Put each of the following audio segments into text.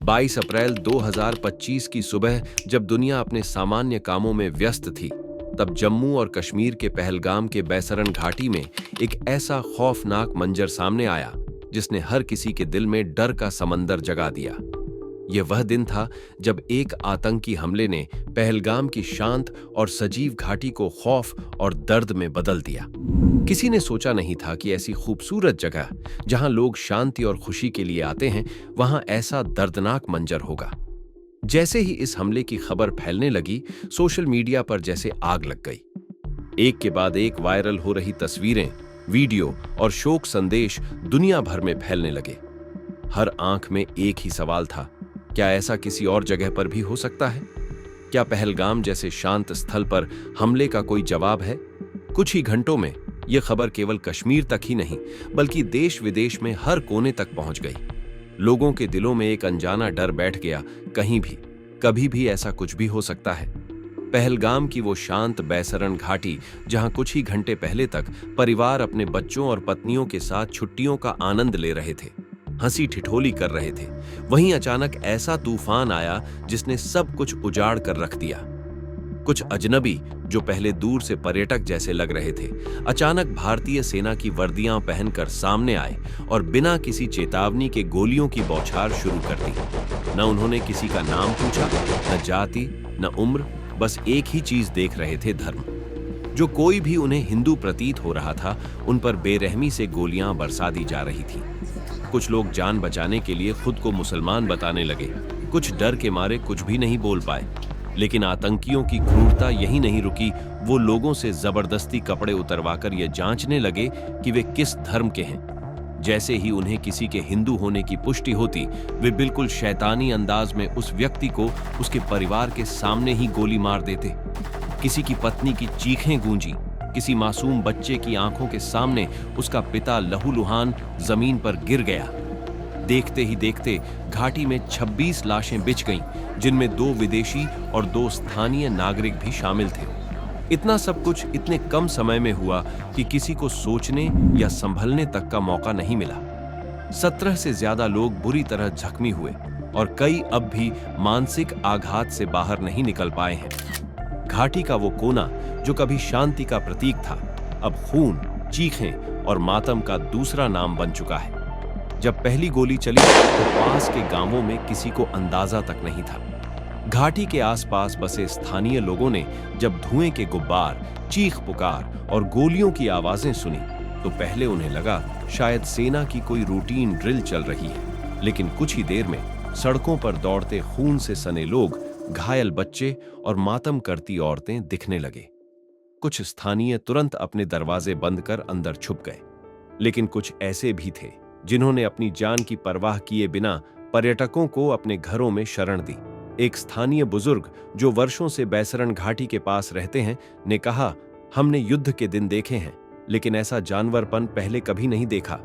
22 अप्रैल 2025 की सुबह जब दुनिया अपने सामान्य कामों में व्यस्त थी, तब जम्मू और कश्मीर के पहलगाम के बैसरन घाटी में एक ऐसा खौफनाक मंजर सामने आया जिसने हर किसी के दिल में डर का समंदर जगा दिया। यह वह दिन था जब एक आतंकी हमले ने पहलगाम की शांत और सजीव घाटी को खौफ और दर्द में बदल दिया। किसी ने सोचा नहीं था कि ऐसी खूबसूरत जगह जहां लोग शांति और खुशी के लिए आते हैं, वहां ऐसा दर्दनाक मंजर होगा। जैसे ही इस हमले की खबर फैलने लगी, सोशल मीडिया पर जैसे आग लग गई। एक के बाद एक वायरल हो रही तस्वीरें, वीडियो और शोक संदेश दुनिया भर में फैलने लगे। हर आंख में एक ही सवाल था, क्या ऐसा किसी और जगह पर भी हो सकता है? क्या पहलगाम जैसे शांत स्थल पर हमले का कोई जवाब है? कुछ ही घंटों में यह खबर केवल कश्मीर तक ही नहीं, बल्कि देश विदेश में हर कोने तक पहुंच गई। लोगों के दिलों में एक अनजाना डर बैठ गया, कहीं भी कभी भी ऐसा कुछ भी हो सकता है। पहलगाम की वो शांत बैसरन घाटी, जहां कुछ ही घंटे पहले तक परिवार अपने बच्चों और पत्नियों के साथ छुट्टियों का आनंद ले रहे थे, हंसी ठिठोली कर रहे थे, वहीं अचानक ऐसा तूफान आया जिसने सब कुछ उजाड़ कर रख दिया। कुछ अजनबी जो पहले दूर से पर्यटक जैसे लग रहे थे, अचानक भारतीय सेना की वर्दियां पहनकर सामने आए और बिना किसी चेतावनी के गोलियों की बौछार शुरू कर दी। न उन्होंने किसी का नाम पूछा, न जाति, न उम्र, बस एक ही चीज देख रहे थे, धर्म। जो कोई भी उन्हें हिंदू प्रतीत हो रहा था, उन पर बेरहमी से गोलियां बरसा दी जा रही थी। कुछ लोग जान बचाने के लिए खुद को मुसलमान बताने लगे, कुछ डर के मारे कुछ भी नहीं बोल पाए। लेकिन आतंकियों की क्रूरता यही नहीं रुकी, वो लोगों से जबरदस्ती कपड़े उतरवाकर यह जांचने लगे कि वे किस धर्म के हैं। जैसे ही उन्हें किसी के हिंदू होने की पुष्टि होती, वे बिल्कुल शैतानी अंदाज में उस व्यक्ति को उसके परिवार के सामने ही गोली मार देते। किसी की पत्नी की चीखें गूंजी, किसी मासूम बच्चे की आंखों के सामने उसका पिता लहूलुहान जमीन पर गिर गया। देखते ही देखते घाटी में 26 लाशें बिछ गईं, जिनमें 2 विदेशी और 2 स्थानीय नागरिक भी शामिल थे। इतना सब कुछ इतने कम समय में हुआ कि किसी को सोचने या संभलने तक का मौका नहीं मिला। 17 से ज्यादा लोग बुरी तरह जख्मी हुए और कई अब भी मानसिक आघात से बाहर नहीं निकल पाए हैं। घाटी का वो कोना जो कभी शांति का प्रतीक था, अब खून, चीखें और मातम का दूसरा नाम बन चुका है। जब पहली गोली चली तो पास के गांवों में किसी को अंदाजा तक नहीं था। घाटी के आसपास बसे स्थानीय लोगों ने जब धुएं के गुब्बार, चीख पुकार और गोलियों की आवाजें सुनी, तो पहले उन्हें लगा शायद सेना की कोई रूटीन ड्रिल चल रही है। लेकिन कुछ ही देर में सड़कों पर दौड़ते खून से सने लोग, घायल बच्चे और मातम करती औरतें दिखने लगे। कुछ स्थानीय तुरंत अपने दरवाजे बंद कर अंदर छुप गए, लेकिन कुछ ऐसे भी थे जिन्होंने अपनी जान की परवाह किए बिना पर्यटकों को अपने घरों में शरण दी। एक स्थानीय बुजुर्ग जो वर्षों से बैसरन घाटी के पास रहते हैं ने कहा, हमने युद्ध के दिन देखे हैं, लेकिन ऐसा जानवरपन पहले कभी नहीं देखा।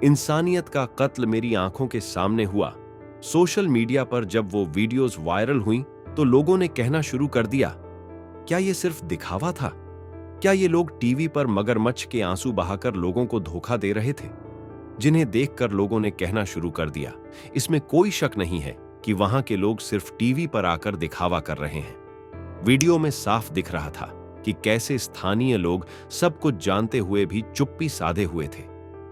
इंसानियत का कत्ल मेरी आंखों के सामने हुआ। सोशल मीडिया पर जब वो वीडियोस वायरल हुई तो लोगों ने कहना शुरू कर दिया, क्या ये सिर्फ दिखावा था? क्या ये लोग टीवी पर मगरमच्छ के आंसू बहाकर लोगों को धोखा दे रहे थे? जिन्हें देखकर लोगों ने कहना शुरू कर दिया, इसमें कोई शक नहीं है कि वहां के लोग सिर्फ टीवी पर आकर दिखावा कर रहे हैं। वीडियो में साफ दिख रहा था कि कैसे स्थानीय लोग सब कुछ जानते हुए भी चुप्पी साधे हुए थे।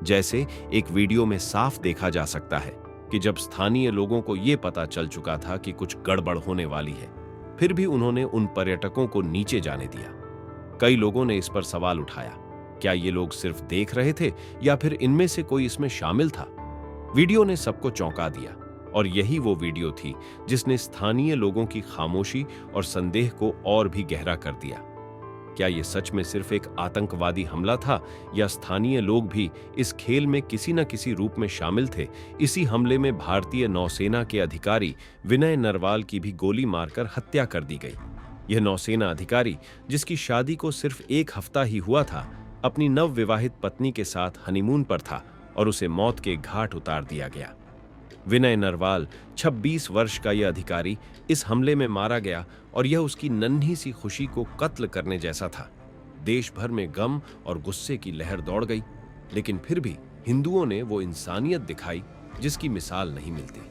जैसे एक वीडियो में साफ देखा जा सकता है कि जब स्थानीय लोगों को यह पता चल चुका था कि कुछ गड़बड़ होने वाली है, फिर भी उन्होंने उन पर्यटकों को नीचे जाने दिया। कई लोगों ने इस पर सवाल उठाया, क्या ये लोग सिर्फ देख रहे थे या फिर इनमें से कोई इसमें शामिल था? वीडियो ने सबको चौंका दिया और यही वो वीडियो थी जिसने स्थानीय लोगों की खामोशी और संदेह को और भी गहरा कर दिया। क्या ये सच में सिर्फ एक आतंकवादी हमला था या स्थानीय लोग भी इस खेल में किसी न किसी रूप में शामिल थे? इसी हमले में भारतीय नौसेना के अधिकारी विनय नरवाल की भी गोली मारकर हत्या कर दी गई। यह नौसेना अधिकारी, जिसकी शादी को सिर्फ 1 हफ्ता ही हुआ था, अपनी नवविवाहित पत्नी के साथ हनीमून पर था और उसे मौत के घाट उतार दिया गया। विनय नरवाल 26 वर्ष का यह अधिकारी इस हमले में मारा गया और यह उसकी नन्ही सी खुशी को कत्ल करने जैसा था। देश भर में गम और गुस्से की लहर दौड़ गई, लेकिन फिर भी हिंदुओं ने वो इंसानियत दिखाई जिसकी मिसाल नहीं मिलती।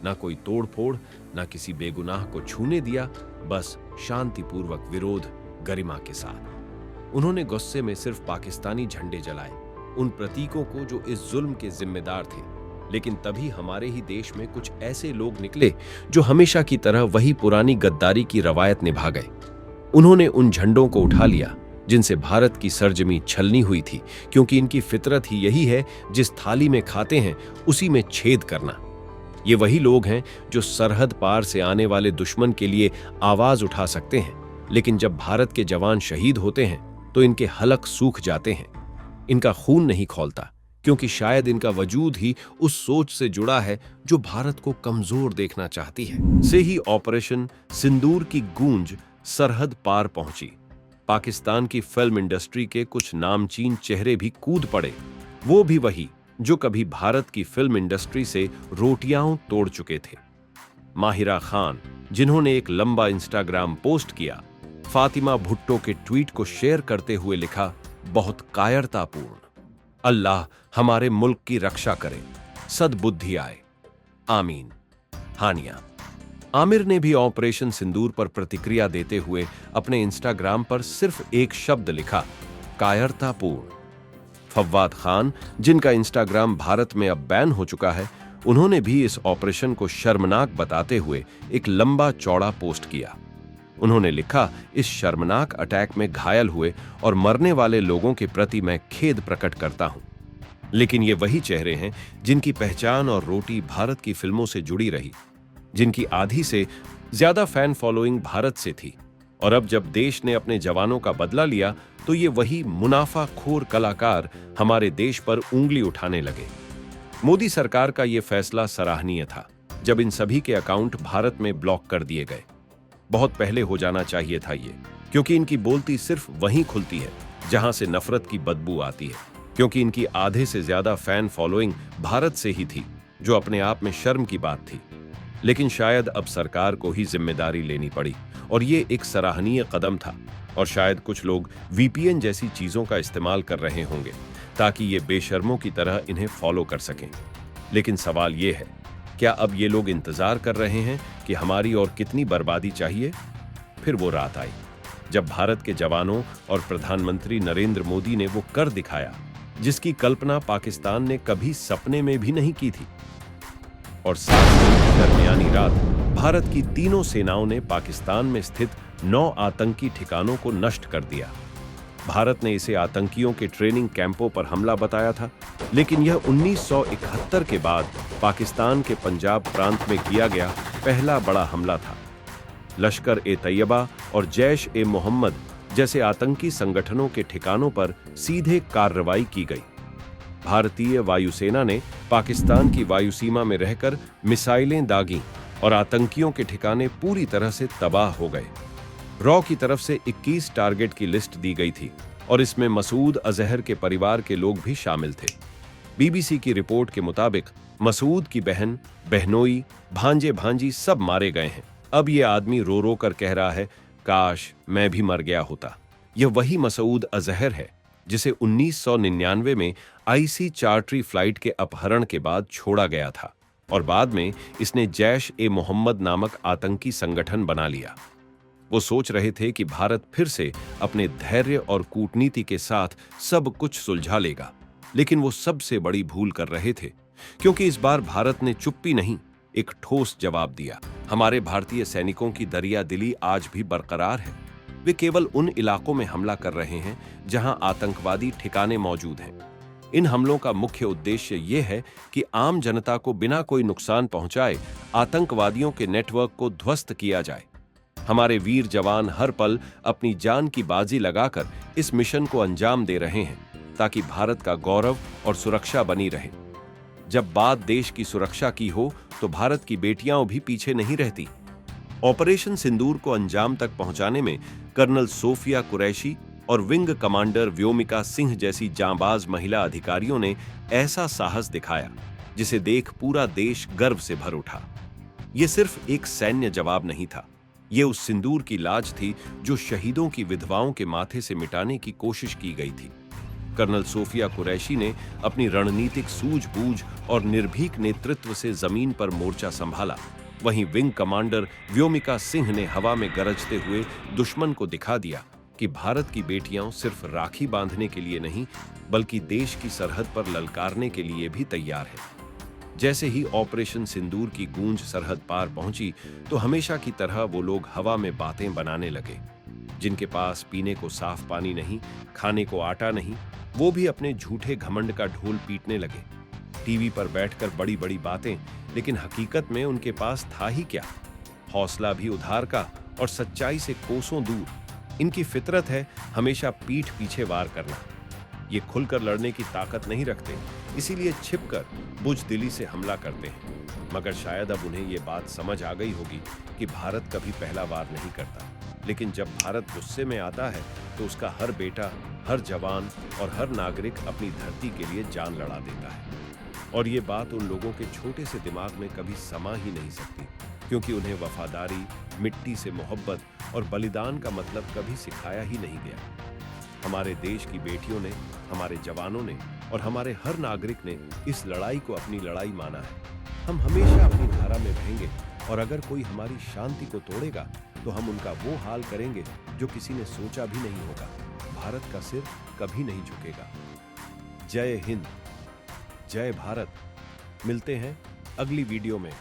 ना कोई तोड़फोड़, ना किसी बेगुनाह को छूने दिया, बस शांतिपूर्वक विरोध गरिमा के साथ। उन्होंने गुस्से में सिर्फ पाकिस्तानी झंडे जलाए, उन प्रतीकों को जो इस जुल्म के जिम्मेदार थे। लेकिन तभी हमारे ही देश में कुछ ऐसे लोग निकले जो हमेशा की तरह वही पुरानी गद्दारी की रवायत निभा गए। उन्होंने उन झंडों को उठा लिया जिनसे भारत की सरजमी छलनी हुई थी, क्योंकि इनकी फितरत ही यही है, जिस थाली में खाते हैं उसी में छेद करना। ये वही लोग हैं जो सरहद पार से आने वाले दुश्मन के लिए आवाज उठा सकते हैं, लेकिन जब भारत के जवान शहीद होते हैं तो इनके हलक सूख जाते हैं। इनका खून नहीं खौलता, क्योंकि शायद इनका वजूद ही उस सोच से जुड़ा है जो भारत को कमजोर देखना चाहती है। से ही ऑपरेशन सिंदूर की गूंज सरहद पार पहुंची। पाकिस्तान की फिल्म इंडस्ट्री के कुछ नामचीन चेहरे भी कूद पड़े, वो भी वही जो कभी भारत की फिल्म इंडस्ट्री से रोटियां तोड़ चुके थे। माहिरा खान, जिन्होंने एक लंबा इंस्टाग्राम पोस्ट किया, फातिमा भुट्टो के ट्वीट को शेयर करते हुए लिखा, बहुत कायरतापूर्ण, अल्लाह हमारे मुल्क की रक्षा करे, सद्बुद्धि आए, आमीन। हानिया आमिर ने भी ऑपरेशन सिंदूर पर प्रतिक्रिया देते हुए अपने इंस्टाग्राम पर सिर्फ एक शब्द लिखा, कायरतापूर्ण। फव्वाद खान, जिनका इंस्टाग्राम भारत में अब बैन हो चुका है, उन्होंने भी इस ऑपरेशन को शर्मनाक बताते हुए एक लंबा चौड़ा पोस्ट किया। उन्होंने लिखा, इस शर्मनाक अटैक में घायल हुए और मरने वाले लोगों के प्रति मैं खेद प्रकट करता हूं। लेकिन ये वही चेहरे हैं जिनकी पहचान और रोटी भारत की फिल्मों से जुड़ी रही, जिनकी आधी से ज्यादा फैन फॉलोइंग भारत से थी। और अब जब देश ने अपने जवानों का बदला लिया तो ये वही मुनाफाखोर कलाकार हमारे देश पर उंगली उठाने लगे। मोदी सरकार का ये फैसला सराहनीय था, जब इन सभी के अकाउंट भारत में ब्लॉक कर दिए गए। बहुत पहले हो जाना चाहिए था ये, क्योंकि इनकी बोलती सिर्फ वहीं खुलती है जहां से नफरत की बदबू आती है, क्योंकि इनकी आधे से ज्यादा फैन फॉलोइंग भारत से ही थी, जो अपने आप में शर्म की बात थी। लेकिन शायद अब सरकार को ही जिम्मेदारी लेनी पड़ी, और ये एक सराहनीय कदम था। और शायद कुछ लोग वीपीएन जैसी चीजों का इस्तेमाल कर रहे होंगे ताकि ये बेशर्मों की तरह इन्हें फॉलो कर सकें। लेकिन सवाल ये है, क्या अब ये लोग इंतजार कर रहे हैं कि हमारी और कितनी बर्बादी चाहिए? फिर वो रात आई जब भारत के जवानों और प्रधानमंत्री नरेंद्र मोदी ने वो कर दिखाया जिसकी कल्पना पाकिस्तान ने कभी सपने में भी नहीं की थी। और 7 दिन की दरमियानी रात भारत की तीनों सेनाओं ने पाकिस्तान में स्थित 9 आतंकी ठिकानों को नष्ट कर दिया। भारत ने इसे आतंकियों के ट्रेनिंग कैंपों पर हमला बताया था, लेकिन यह 1971 के बाद पाकिस्तान के पंजाब प्रांत में किया गया पहला बड़ा हमला था। लश्कर-ए-तैयबा और जैश-ए-मोहम्मद जैसे आतंकी संगठनों के ठिकानों पर सीधे कार्रवाई की गई। भारतीय वायुसेना ने पाकिस्तान की वायुसीमा में रहकर मिसाइलें दागीं और आतंकियों के ठिकाने पूरी तरह से तबाह हो गए। रॉ की तरफ से 21 टारगेट की लिस्ट दी गई थी और इसमें मसूद अजहर के परिवार के लोग भी शामिल थे। बीबीसी की रिपोर्ट के मुताबिक मसूद की बहन, बहनोई, भांजे भांजी सब मारे गए हैं। अब ये आदमी रो रो कर कह रहा है, काश मैं भी मर गया होता। यह वही मसूद अजहर है जिसे 1999 में आईसी चार्टरी फ्लाइट के अपहरण के बाद छोड़ा गया था और बाद में इसने जैश-ए-मोहम्मद नामक आतंकी संगठन बना लिया। वो सोच रहे थे कि भारत फिर से अपने धैर्य और कूटनीति के साथ सब कुछ सुलझा लेगा, लेकिन वो सबसे बड़ी भूल कर रहे थे, क्योंकि इस बार भारत ने चुप्पी नहीं, एक ठोस जवाब दिया। हमारे भारतीय सैनिकों की दरिया दिली आज भी बरकरार है। वे केवल उन इलाकों में हमला कर रहे हैं जहां आतंकवादी ठिकाने मौजूद हैं। इन हमलों का मुख्य उद्देश्य ये है कि आम जनता को बिना कोई नुकसान पहुंचाए आतंकवादियों के नेटवर्क को ध्वस्त किया जाए। हमारे वीर जवान हर पल अपनी जान की बाजी लगाकर इस मिशन को अंजाम दे रहे हैं ताकि भारत का गौरव और सुरक्षा बनी रहे। जब बात देश की सुरक्षा की हो तो भारत की बेटियां भी पीछे नहीं रहती। ऑपरेशन सिंदूर को अंजाम तक पहुंचाने में कर्नल सोफिया कुरैशी और विंग कमांडर व्योमिका सिंह जैसी जांबाज महिला अधिकारियों ने ऐसा साहस दिखाया जिसे देख पूरा देश गर्व से भर उठा। ये सिर्फ एक सैन्य जवाब नहीं था, ये उस सिंदूर की लाज थी जो शहीदों की विधवाओं के माथे से मिटाने की कोशिश की गई थी। कर्नल सोफिया कुरैशी ने अपनी रणनीतिक सूझबूझ और निर्भीक नेतृत्व से जमीन पर मोर्चा संभाला। वहीं विंग कमांडर व्योमिका सिंह ने हवा में गरजते हुए दुश्मन को दिखा दिया कि भारत की बेटियां सिर्फ राखी बांधने के लिए नहीं, बल्कि देश की सरहद पर ललकारने के लिए भी तैयार है। जैसे ही ऑपरेशन सिंदूर की गूंज सरहद पार पहुंची, तो हमेशा की तरह वो लोग हवा में बातें बनाने लगे। जिनके पास पीने को साफ पानी नहीं, खाने को आटा नहीं, वो भी अपने झूठे घमंड का ढोल पीटने लगे। टीवी पर बैठकर बड़ी बड़ी बातें, लेकिन हकीकत में उनके पास था ही क्या? हौसला भी उधार का और सच्चाई से कोसों दूर। इनकी फितरत है हमेशा पीठ पीछे वार करना। ये खुलकर लड़ने की ताकत नहीं रखते, इसीलिए छिपकर बुजदिली से हमला करते हैं। मगर शायद अब उन्हें ये बात समझ आ गई होगी कि भारत कभी पहला वार नहीं करता, लेकिन जब भारत गुस्से में आता है तो उसका हर बेटा, हर जवान और हर नागरिक अपनी धरती के लिए जान लड़ा देता है। और ये बात उन लोगों के छोटे से दिमाग में कभी समा ही नहीं सकती, क्योंकि उन्हें वफादारी, मिट्टी से मोहब्बत और बलिदान का मतलब कभी सिखाया ही नहीं गया। हमारे देश की बेटियों ने, हमारे जवानों ने और हमारे हर नागरिक ने इस लड़ाई को अपनी लड़ाई माना है। हम हमेशा अपनी धारा में रहेंगे, और अगर कोई हमारी शांति को तोड़ेगा तो हम उनका वो हाल करेंगे जो किसी ने सोचा भी नहीं होगा। भारत का सिर कभी नहीं झुकेगा। जय हिंद, जय भारत। मिलते हैं अगली वीडियो में।